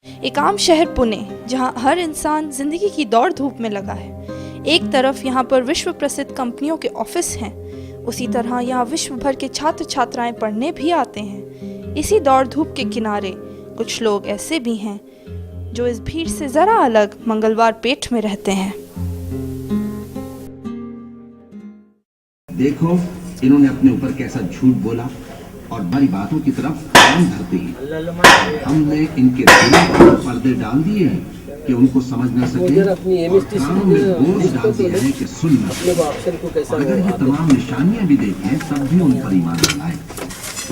एक आम शहर पुणे, जहां हर इंसान जिंदगी की दौड़ धूप में लगा है। एक तरफ यहां पर विश्व प्रसिद्ध कंपनियों के ऑफिस हैं, उसी तरह यहां विश्व भर के छात्र छात्राएं पढ़ने भी आते हैं। इसी दौड़ धूप के किनारे कुछ लोग ऐसे भी हैं जो इस भीड़ से जरा अलग मंगलवार पेट में रहते हैं। देखो इन्होंने अपने ऊपर कैसा झूठ बोला और हमारी बातों की तरफ कान धरते ही हमने इनके दिलों पर पर्दे डाल दिए हैं कि उनको समझ न सके और कानों में बोझ डाल दिया है कि सुन न सके। अगर ये तमाम निशानियां भी देखें तब भी उन पर ईमान न लाए।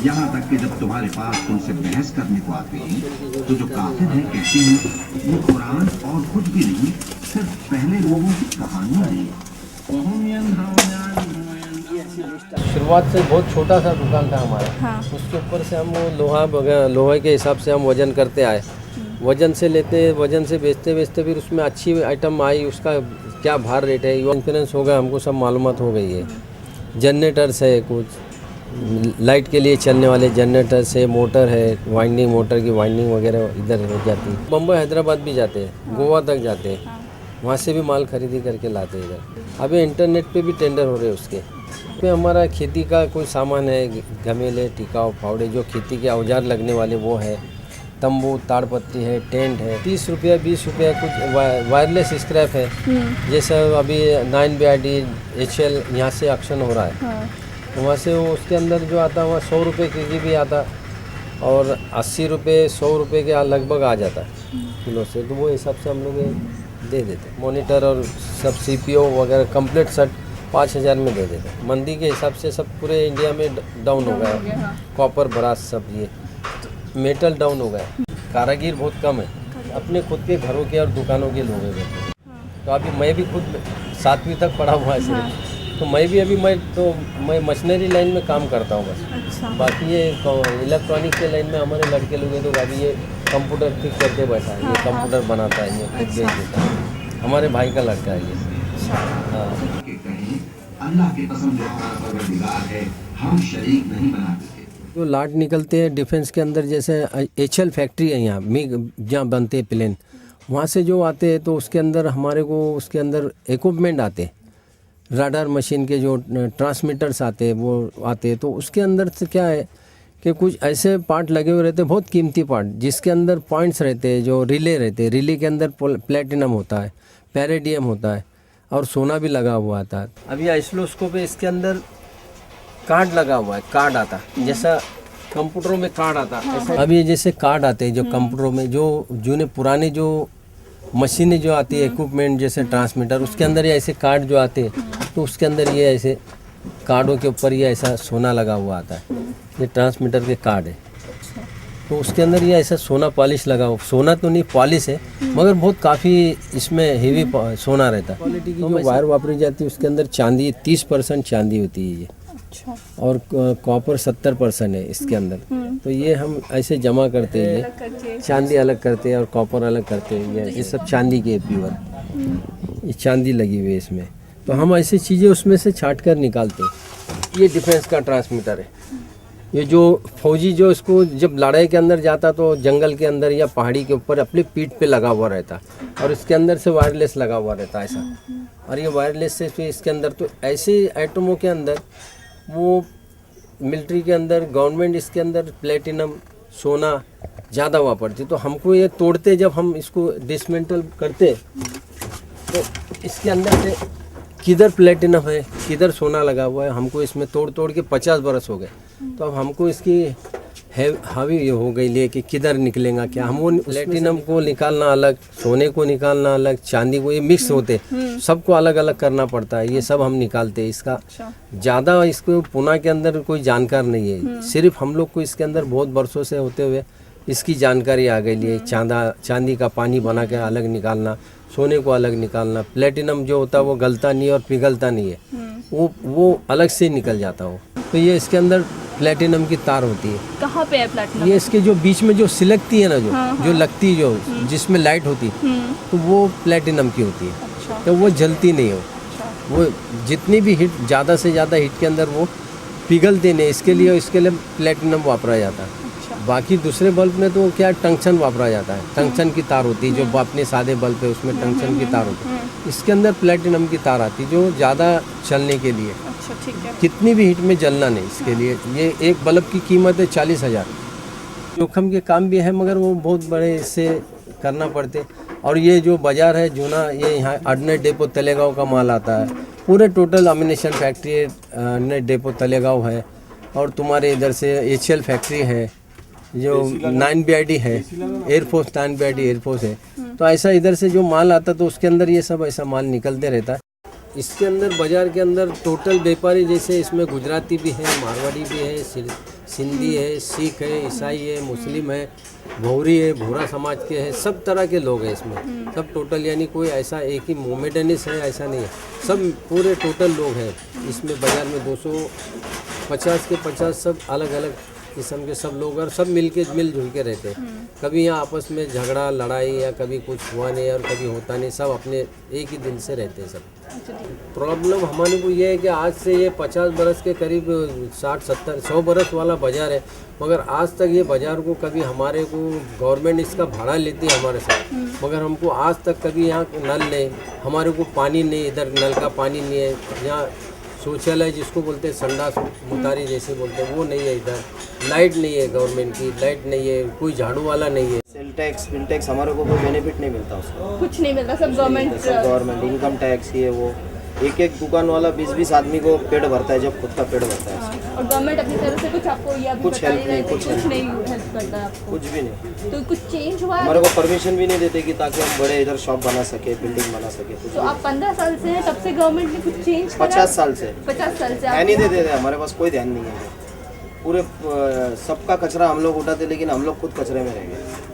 यहाँ तक कि जब तुम्हारे पास तुमसे बहस करने को आते हैं तो जो काफिर हैं कहते हैं वो कुरान और कुछ भी नहीं, सिर्फ पहले लोगों की कहानियां हैं। शुरुआत से बहुत छोटा सा दुकान था हमारा। हाँ। उसके ऊपर से हम वो लोहे के हिसाब से हम वजन करते आए, वजन से लेते, वजन से बेचते बेचते फिर उसमें अच्छी आइटम आई, उसका क्या भार रेट है, कॉन्फिडेंस हो गया, हमको सब मालूमात हो गई है। जनरेटर्स है, कुछ लाइट के लिए चलने वाले जनरेटर्स है, मोटर है, वाइंडिंग, मोटर की वाइंडिंग वगैरह इधर हो जाती है। बम्बई हैदराबाद भी जाते हैं, गोवा तक जाते हैं, वहाँ से भी माल खरीदी करके लाते हैं इधर। अभी इंटरनेट पे भी टेंडर हो रहे हैं उसके पे। हमारा खेती का कोई सामान है, घमेले, टिकाऊ, फावड़े, जो खेती के औजार लगने वाले वो है, तंबू, ताड़पत्री है, टेंट है। 30 रुपया 20 रुपया कुछ वायरलेस स्क्रैप है, जैसे अभी 9BRD HL यहाँ से एक्शन हो रहा है, तो वहाँ से उसके अंदर जो आता है वहाँ 100 रुपये केजी भी आता और 80 रुपये 100 रुपये के लगभग आ जाता है किलो से। तो वो हिसाब से हम लोग दे देते। मॉनिटर और सब CPO वगैरह कंप्लीट सेट 5000 में दे देते। मंदी के हिसाब से सब पूरे इंडिया में डाउन हो गया। कॉपर, ब्रास सब ये मेटल डाउन हो गया। कारीगर बहुत कम है, अपने खुद के घरों के और दुकानों के लोग हैं। तो अभी मैं भी खुद 7वीं तक पढ़ा हुआ है सिर्फ, तो मैं मशीनरी लाइन में काम करता हूँ बस। अच्छा। बाकी ये इलेक्ट्रॉनिक के लाइन में हमारे लड़के लोग हैं, तो अभी ये कंप्यूटर फिक्स करके बैठा है, ये कंप्यूटर बनाता है, ये बेच देता है, हमारे भाई का लड़का है ये। हाँ। अल्लाह की कसम जो हमारा परवरदिगार है, हम शरीक नहीं बनाते। जो लाट निकलते हैं डिफेंस के अंदर, जैसे HL फैक्ट्री है यहाँ जहाँ बनते हैं प्लेन, वहाँ से जो आते हैं तो उसके अंदर हमारे को उसके अंदर इक्विपमेंट आते हैं, राडार मशीन के जो ट्रांसमीटर्स आते हैं वो आते हैं। तो उसके अंदर से क्या है कि कुछ ऐसे पार्ट लगे हुए रहते हैं, बहुत कीमती पार्ट, जिसके अंदर पॉइंट्स रहते हैं, जो रिले रहते हैं, रिले के अंदर प्लेटिनम होता है, पैरेडियम होता है और सोना भी लगा हुआ था। अभी आइसोस्कोप है, इसके अंदर कार्ड लगा हुआ है, कार्ड आता जैसा कंप्यूटरों में कार्ड आता है। अभी ये जैसे कार्ड आते हैं जो कंप्यूटरों में, जो पुराने जो मशीनें जो आती है, इक्विपमेंट जैसे ट्रांसमीटर, उसके अंदर ये ऐसे कार्ड जो आते हैं, तो उसके अंदर ये ऐसे कार्डों के ऊपर ये ऐसा सोना लगा हुआ आता है। ये ट्रांसमीटर के कार्ड है, तो उसके अंदर ये ऐसा सोना पॉलिश लगा हुआ, सोना तो नहीं पॉलिश है, मगर बहुत काफ़ी इसमें हेवी सोना रहता है। क्वालिटी की जो वायर वापरी जाती है उसके अंदर चांदी 30% चांदी होती है ये। अच्छा। और कॉपर 70% है इसके अंदर। तो ये हम ऐसे जमा करते हैं, चांदी अलग करते हैं और कॉपर अलग करते हैं। ये सब चांदी के प्योर, ये चांदी लगी हुई है इसमें। तो हम ऐसी चीज़ें उसमें से छाट कर निकालते हैं। ये डिफेंस का ट्रांसमीटर है, ये जो फौजी जो इसको जब लड़ाई के अंदर जाता तो जंगल के अंदर या पहाड़ी के ऊपर अपनी पीठ पे लगा हुआ रहता, और इसके अंदर से वायरलेस लगा हुआ रहता ऐसा, और ये वायरलेस से फिर इसके अंदर, तो ऐसे आइटमों के अंदर वो मिलिट्री के अंदर गवर्नमेंट इसके अंदर प्लेटिनम, सोना ज़्यादा वापरती। तो हमको ये तोड़ते, जब हम इसको डिसमेंटल करते तो इसके अंदर से किधर प्लेटिनम है, किधर सोना लगा हुआ है, हमको इसमें तोड़ तोड़ के 50 बरस हो गए। तो अब हमको इसकी हावी ये हो गई लिए कि किधर निकलेगा क्या। हम वो प्लेटिनम को निकालना अलग, सोने को निकालना अलग, चांदी को, ये मिक्स होते, सबको अलग अलग करना पड़ता है। ये सब हम निकालते हैं। इसका ज़्यादा इसको पुणे के अंदर कोई जानकार नहीं है, सिर्फ हम लोग को इसके अंदर बहुत बरसों से होते हुए इसकी जानकारी आ गई है। चांदी का पानी बना के अलग निकालना, सोने को अलग निकालना, प्लेटिनम जो होता है वो गलता नहीं और पिघलता नहीं है, वो अलग से निकल जाता हो। तो ये इसके अंदर प्लेटिनम की तार होती है। कहाँ पे है प्लेटिनम? ये इसके जो बीच में जो सिलकती है ना, जो लगती, जो जिसमें लाइट होती, तो वो प्लेटिनम की होती है। अच्छा। तो वो जलती नहीं हो। अच्छा। वो जितनी भी हीट, ज़्यादा से ज़्यादा हीट के अंदर वो पिघलते नहीं, इसके लिए प्लेटिनम वापरा जाता है। बाकी दूसरे बल्ब में तो क्या टंक्शन वापरा जाता है, टंक्शन की तार होती है जो अपने सादे बल्ब है उसमें टंक्शन की तार होती है। इसके अंदर प्लेटिनम की तार आती है जो ज़्यादा चलने के लिए, अच्छा ठीक है। कितनी भी हीट में जलना नहीं इसके लिए। ये एक बल्ब की कीमत है 40,000। जोखम के काम भी है मगर वो बहुत बड़े इससे करना पड़ते। और ये जो बाज़ार है जूना, ये यहाँ अडनेट डेपो तलेगांव का माल आता है, पूरे total ammunition factory ordnance depot Talegaon है। और तुम्हारे इधर से HL फैक्ट्री है जो 9BID है, एयरफोर्स 9BID एयरफोर्स है। तो ऐसा इधर से जो माल आता तो उसके अंदर ये सब ऐसा माल निकलते रहता है। इसके अंदर बाज़ार के अंदर टोटल व्यापारी जैसे इसमें गुजराती भी है, मारवाड़ी भी है, सिंधी है, सिख है, ईसाई है, मुस्लिम है, भौरी है, भूरा समाज के हैं, सब तरह के लोग हैं इसमें। सब टोटल यानी कोई ऐसा एक ही मोमेडनिस्ट है ऐसा नहीं है, सब पूरे टोटल लोग हैं इसमें। बाज़ार में 250 के 50 सब अलग अलग किस्म के सब लोग और सब मिलजुल के रहते हैं। कभी यहाँ आपस में झगड़ा लड़ाई या कभी कुछ हुआ नहीं और कभी होता नहीं, सब अपने एक ही दिल से रहते हैं सब। प्रॉब्लम हमारे को ये है कि आज से ये 50 बरस के करीब 60 70 100 बरस वाला बाज़ार है, मगर आज तक ये बाज़ार को कभी हमारे को गवर्नमेंट इसका भाड़ा लेती है हमारे साथ, मगर हमको आज तक कभी यहाँ नल नहीं, हमारे को पानी नहीं, इधर नल का पानी नहीं है, यहाँ शौचालय जिसको बोलते हैं संडास मुतारी जैसे बोलते हैं वो नहीं है, इधर लाइट नहीं है, गवर्नमेंट की लाइट नहीं है, कोई झाड़ू वाला नहीं है। सेल टैक्स बिल टैक्स हमारे को कोई बेनिफिट नहीं मिलता उसका, कुछ नहीं मिलता, सब गवर्नमेंट इनकम टैक्स ये वो। एक दुकान वाला 20-20 आदमी को पेड़ भरता है जब खुद का पेड़ भरता है। और गवर्नमेंट अपनी तरफ से कुछ आपको या कुछ हेल्प नहीं, कुछ नहीं हेल्प करता है आपको, कुछ भी नहीं। तो कुछ चेंज हुआ है? हमारे को परमिशन भी नहीं देते कि ताकि हम बड़े इधर शॉप बना सके, बिल्डिंग बना सके। कुछ तो आप 15 साल से हैं, तब से गवर्नमेंट ने कुछ चेंज करा? 50 साल से 50 साल से ध्यान नहीं देते थे, हमारे पास कोई ध्यान नहीं है। पूरे सबका कचरा हम लोग उठाते लेकिन हम लोग खुद कचरे में रह गए।